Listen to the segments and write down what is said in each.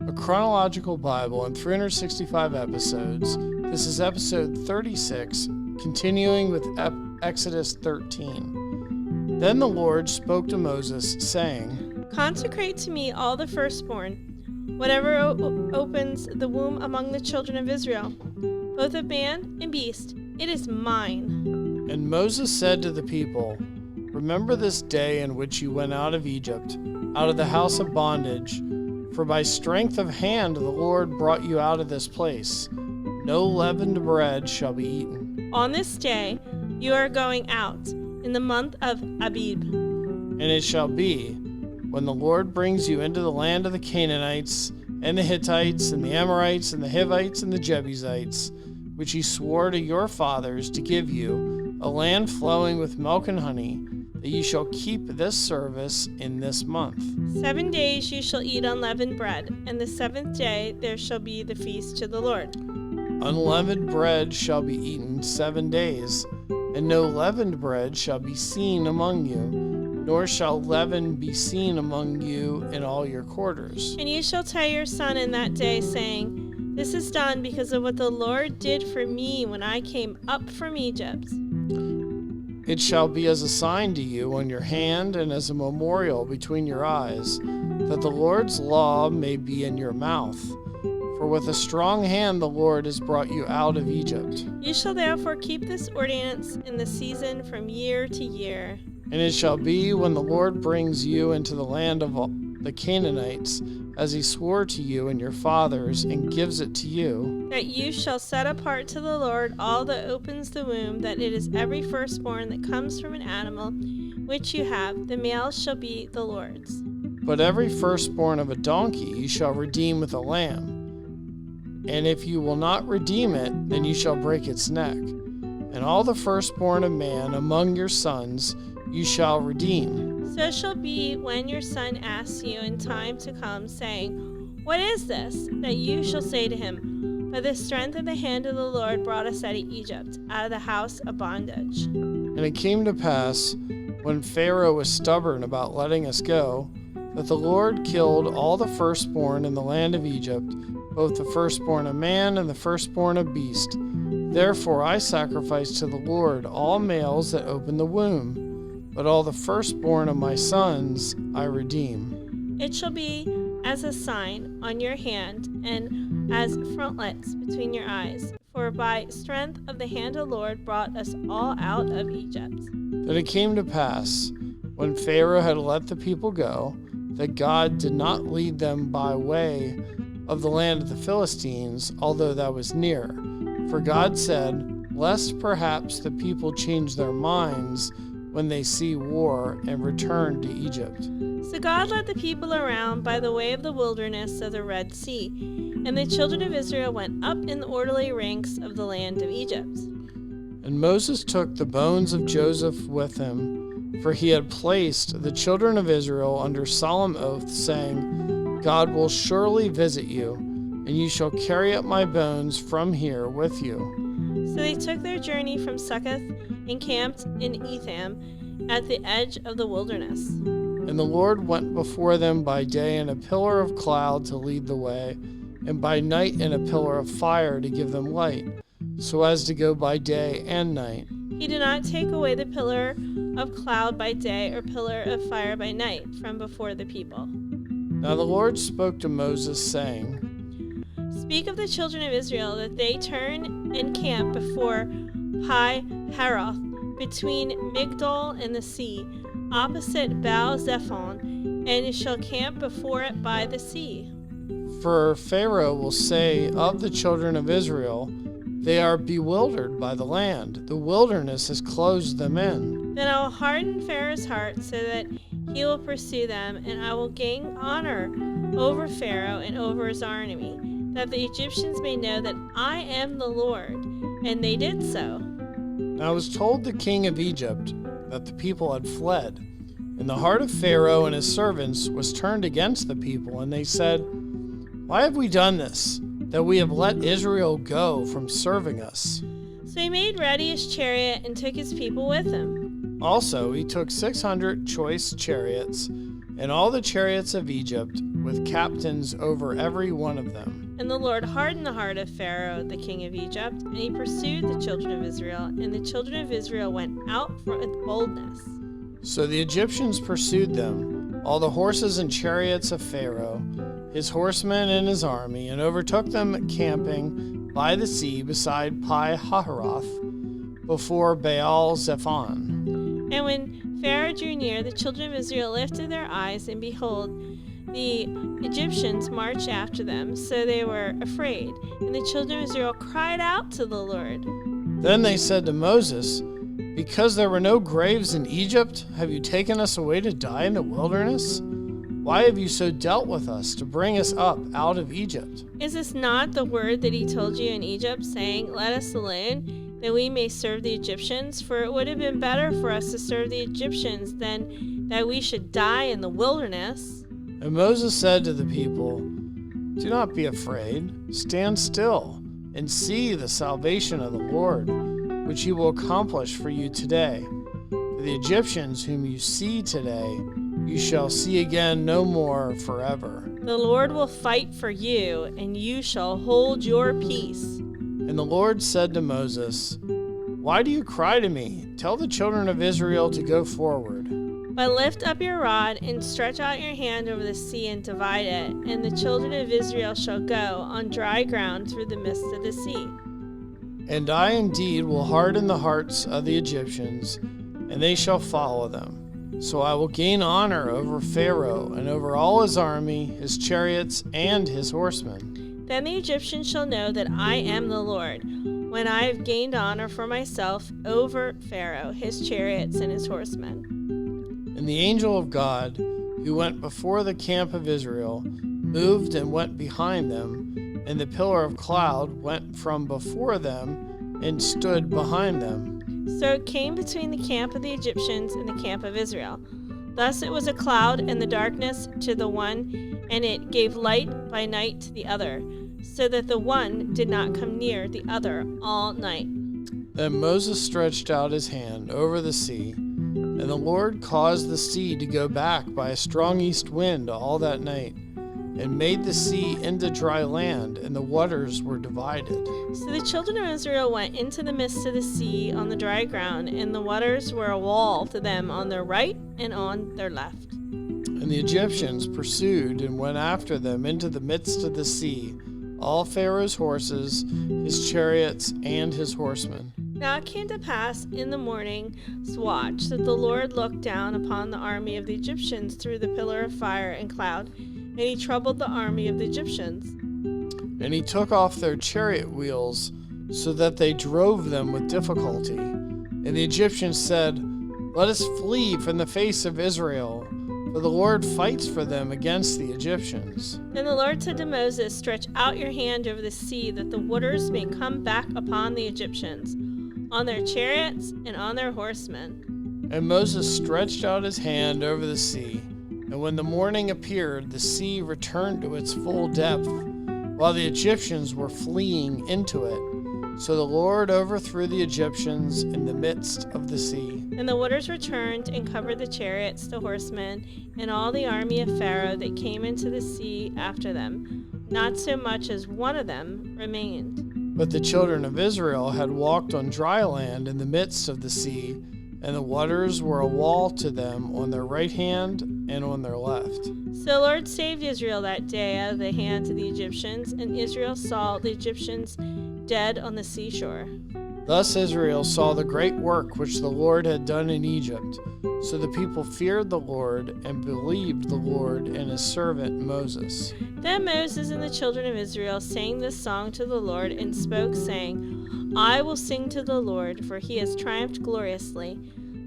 a chronological Bible in 365 episodes. This is episode 36, continuing with Exodus 13. Then the Lord spoke to Moses, saying, Consecrate to me all the firstborn, whatever opens the womb among the children of Israel, both of man and beast. It is mine. And Moses said to the people, Remember this day in which you went out of Egypt, out of the house of bondage. For by strength of hand the Lord brought you out of this place. No leavened bread shall be eaten. On this day you are going out, in the month of Abib. And it shall be, when the Lord brings you into the land of the Canaanites, and the Hittites, and the Amorites, and the Hivites, and the Jebusites, which he swore to your fathers to give you, a land flowing with milk and honey, that ye shall keep this service in this month. 7 days you shall eat unleavened bread, and the seventh day there shall be the feast to the Lord. Unleavened bread shall be eaten 7 days, and no leavened bread shall be seen among you, nor shall leaven be seen among you in all your quarters. And you shall tell your son in that day, saying, This is done because of what the Lord did for me when I came up from Egypt. It shall be as a sign to you on your hand and as a memorial between your eyes, that the Lord's law may be in your mouth. For with a strong hand the Lord has brought you out of Egypt. You shall therefore keep this ordinance in the season from year to year. And it shall be when the Lord brings you into the land of the Canaanites, as he swore to you and your fathers, and gives it to you, that you shall set apart to the Lord all that opens the womb, that it is every firstborn that comes from an animal which you have, the male shall be the Lord's. But every firstborn of a donkey you shall redeem with a lamb. And if you will not redeem it, then you shall break its neck. And all the firstborn of man among your sons you shall redeem. So it shall be when your son asks you in time to come, saying, What is this? That you shall say to him, By the strength of the hand of the Lord brought us out of Egypt, out of the house of bondage. And it came to pass, when Pharaoh was stubborn about letting us go, that the Lord killed all the firstborn in the land of Egypt, both the firstborn of man and the firstborn of beast. Therefore I sacrifice to the Lord all males that open the womb, but all the firstborn of my sons I redeem. It shall be as a sign on your hand and as frontlets between your eyes. For by strength of the hand of the Lord brought us all out of Egypt. That it came to pass, when Pharaoh had let the people go, that God did not lead them by way of the land of the Philistines, although that was near. For God said, Lest perhaps the people change their minds when they see war and return to Egypt. So God led the people around by the way of the wilderness of the Red Sea, and the children of Israel went up in the orderly ranks of the land of Egypt. And Moses took the bones of Joseph with him, for he had placed the children of Israel under solemn oath, saying, God will surely visit you, and you shall carry up my bones from here with you. So they took their journey from Succoth, encamped in Etham, at the edge of the wilderness. And the Lord went before them by day in a pillar of cloud to lead the way, and by night in a pillar of fire to give them light, so as to go by day and night. He did not take away the pillar of cloud by day or pillar of fire by night from before the people. Now the Lord spoke to Moses, saying, Speak of the children of Israel that they turn and camp before Pi-haroth, between Migdol and the sea, opposite Baal-zephon, and it shall camp before it by the sea. For Pharaoh will say of the children of Israel, They are bewildered by the land. The wilderness has closed them in. Then I will harden Pharaoh's heart so that he will pursue them, and I will gain honor over Pharaoh and over his army, that the Egyptians may know that I am the Lord. And they did so. Now it was told the king of Egypt that the people had fled, and the heart of Pharaoh and his servants was turned against the people, and they said, Why have we done this, that we have let Israel go from serving us? So he made ready his chariot and took his people with him. Also he took 600 choice chariots, and all the chariots of Egypt, with captains over every one of them. And the Lord hardened the heart of Pharaoh, the king of Egypt, and he pursued the children of Israel, and the children of Israel went out with boldness. So the Egyptians pursued them, all the horses and chariots of Pharaoh, his horsemen and his army, and overtook them camping by the sea beside Pi-hahiroth, before Baal-zephon. And when Pharaoh drew near, the children of Israel lifted their eyes, and behold, the Egyptians marched after them, so they were afraid. And the children of Israel cried out to the Lord. Then they said to Moses, "Because there were no graves in Egypt, have you taken us away to die in the wilderness? Why have you so dealt with us to bring us up out of Egypt? Is this not the word that he told you in Egypt, saying, 'Let us alone, that we may serve the Egyptians'? For it would have been better for us to serve the Egyptians than that we should die in the wilderness." And Moses said to the people, "Do not be afraid. Stand still and see the salvation of the Lord, which he will accomplish for you today. For the Egyptians whom you see today, you shall see again no more forever. The Lord will fight for you, and you shall hold your peace." And the Lord said to Moses, "Why do you cry to me? Tell the children of Israel to go forward. But lift up your rod and stretch out your hand over the sea and divide it, and the children of Israel shall go on dry ground through the midst of the sea. And I indeed will harden the hearts of the Egyptians, and they shall follow them. So I will gain honor over Pharaoh and over all his army, his chariots, and his horsemen. Then the Egyptians shall know that I am the Lord, when I have gained honor for myself over Pharaoh, his chariots, and his horsemen." And the angel of God, who went before the camp of Israel, moved and went behind them, and the pillar of cloud went from before them and stood behind them. So it came between the camp of the Egyptians and the camp of Israel. Thus it was a cloud and the darkness to the one, and it gave light by night to the other, so that the one did not come near the other all night. Then Moses stretched out his hand over the sea, and the Lord caused the sea to go back by a strong east wind all that night, and made the sea into dry land, and the waters were divided. So the children of Israel went into the midst of the sea on the dry ground, and the waters were a wall to them on their right and on their left. And the Egyptians pursued and went after them into the midst of the sea, all Pharaoh's horses, his chariots, and his horsemen. Now it came to pass in the morning's watch that the Lord looked down upon the army of the Egyptians through the pillar of fire and cloud, and he troubled the army of the Egyptians. And he took off their chariot wheels, so that they drove them with difficulty. And the Egyptians said, "Let us flee from the face of Israel, for the Lord fights for them against the Egyptians." Then the Lord said to Moses, "Stretch out your hand over the sea, that the waters may come back upon the Egyptians, on their chariots and on their horsemen." And Moses stretched out his hand over the sea, and when the morning appeared, the sea returned to its full depth, while the Egyptians were fleeing into it. So the Lord overthrew the Egyptians in the midst of the sea. And the waters returned and covered the chariots, the horsemen, and all the army of Pharaoh that came into the sea after them. Not so much as one of them remained. But the children of Israel had walked on dry land in the midst of the sea, and the waters were a wall to them on their right hand and on their left. So the Lord saved Israel that day out of the hands of the Egyptians, and Israel saw the Egyptians dead on the seashore. Thus Israel saw the great work which the Lord had done in Egypt. So the people feared the Lord and believed the Lord and his servant Moses. Then Moses and the children of Israel sang this song to the Lord and spoke, saying, "I will sing to the Lord, for he has triumphed gloriously.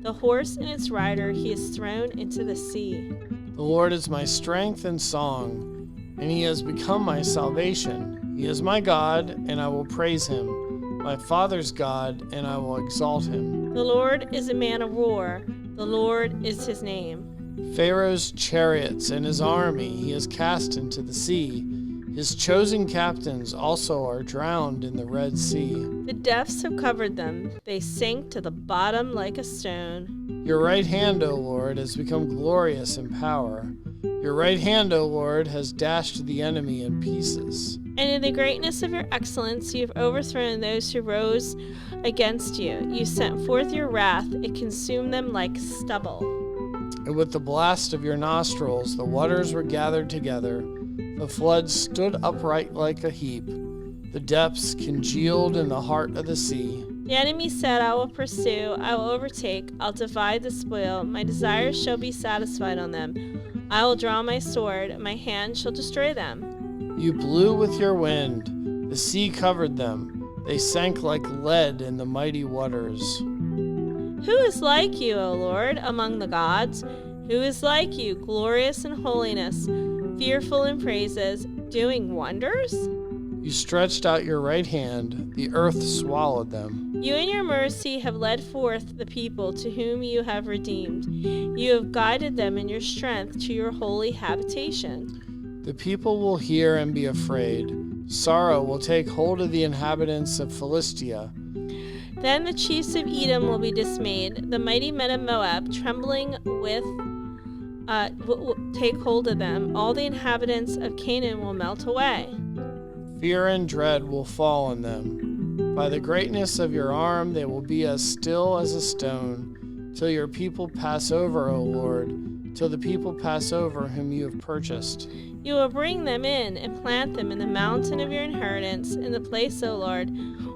The horse and its rider he has thrown into the sea." The Lord is my strength and song, and he has become my salvation. He is my God, and I will praise him, my father's God, and I will exalt him. The Lord is a man of war. The Lord is his name. Pharaoh's chariots and his army he has cast into the sea. His chosen captains also are drowned in the Red Sea. The depths have covered them. They sank to the bottom like a stone. Your right hand, O Lord, has become glorious in power. Your right hand, O Lord, has dashed the enemy in pieces. And in the greatness of your excellence, you have overthrown those who rose against you. You sent forth your wrath, it consumed them like stubble. And with the blast of your nostrils, the waters were gathered together. The floods stood upright like a heap. The depths congealed in the heart of the sea. The enemy said, I will pursue, I will overtake, I'll divide the spoil. My desires shall be satisfied on them. I will draw my sword, my hand shall destroy them. You blew with your wind. The sea covered them. They sank like lead in the mighty waters. Who is like you, O Lord, among the gods? Who is like you, glorious in holiness, fearful in praises, doing wonders? You stretched out your right hand. The earth swallowed them. You in your mercy have led forth the people to whom you have redeemed. You have guided them in your strength to your holy habitation. The people will hear and be afraid. Sorrow will take hold of the inhabitants of Philistia. Then the chiefs of Edom will be dismayed. The mighty men of Moab, trembling will take hold of them. All the inhabitants of Canaan will melt away. Fear and dread will fall on them. By the greatness of your arm, they will be as still as a stone, till your people pass over, O Lord, till the people pass over whom you have purchased. You will bring them in and plant them in the mountain of your inheritance, in the place, O Lord,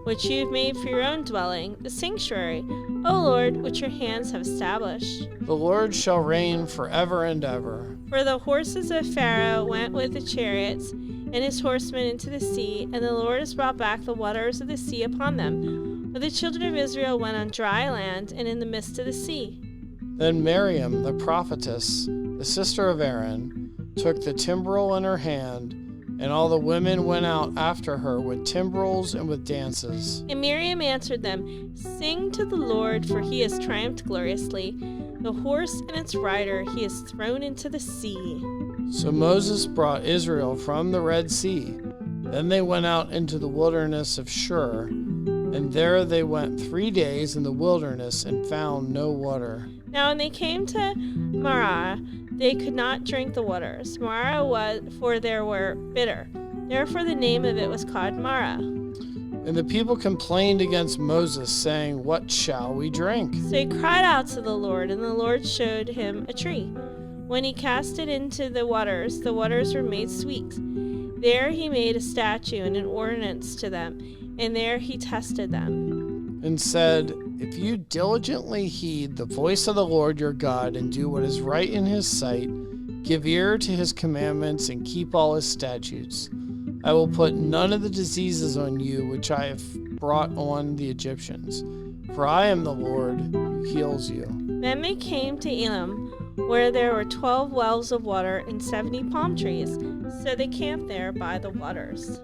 which you have made for your own dwelling, the sanctuary, O Lord, which your hands have established. The Lord shall reign forever and ever. For the horses of Pharaoh went with the chariots and his horsemen into the sea, and the Lord has brought back the waters of the sea upon them. For the children of Israel went on dry land and in the midst of the sea. Then Miriam, the prophetess, the sister of Aaron, took the timbrel in her hand, and all the women went out after her with timbrels and with dances. And Miriam answered them, Sing to the Lord, for he has triumphed gloriously. The horse and its rider he has thrown into the sea. So Moses brought Israel from the Red Sea. Then they went out into the wilderness of Shur, and there they went 3 days in the wilderness and found no water. Now when they came to Marah, they could not drink the waters. Marah was, for they were bitter. Therefore the name of it was called Marah. And the people complained against Moses, saying, What shall we drink? So he cried out to the Lord, and the Lord showed him a tree. When he cast it into the waters were made sweet. There he made a statue and an ordinance to them, and there he tested them. And said, If you diligently heed the voice of the Lord your God, and do what is right in his sight, give ear to his commandments, and keep all his statutes, I will put none of the diseases on you which I have brought on the Egyptians. For I am the Lord who heals you. Then they came to Elim, where there were 12 wells of water and 70 palm trees. So they camped there by the waters.